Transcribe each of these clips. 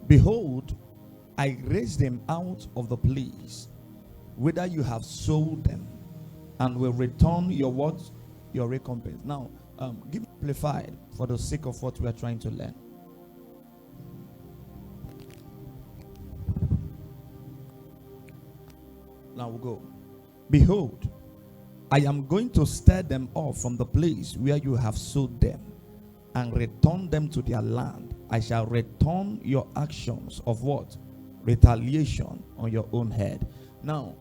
Behold, I raised them out of the place whither you have sold them, and will return your what? Your recompense. Now, give me amplified for the sake of what we are trying to learn. Now we'll go. Behold, I am going to stir them up from the place where you have sold them, and return them to their land. I shall return your actions of what? Retaliation on your own head. Now,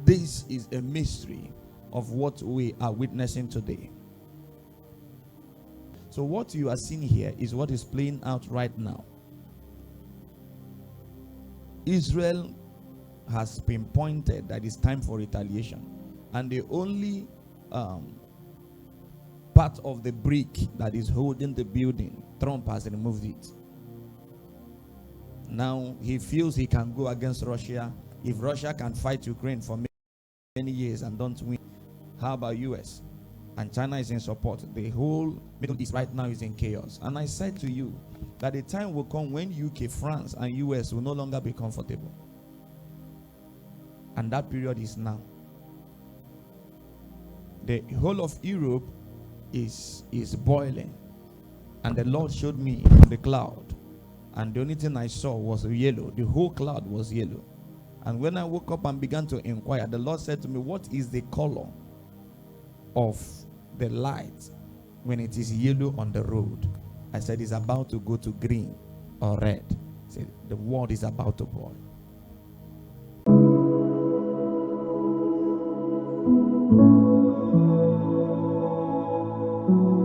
this is a mystery of what we are witnessing today. So what you are seeing here is what is playing out right now. Israel has pinpointed that it's time for retaliation, and the only part of the brick that is holding the building, Trump has removed it. Now he feels he can go against Russia. If Russia can fight Ukraine for many years and don't win, how about US? And China is in support. The whole Middle East right now is in chaos. And I said to you that the time will come when UK, France, and US will no longer be comfortable. And that period is now. The whole of Europe is boiling. And the Lord showed me the cloud. And the only thing I saw was yellow. The whole cloud was yellow. And when I woke up and began to inquire, the Lord said to me, what is the color of the light when it is yellow on the road? I said, it's about to go to green or red. He said, the world is about to boil.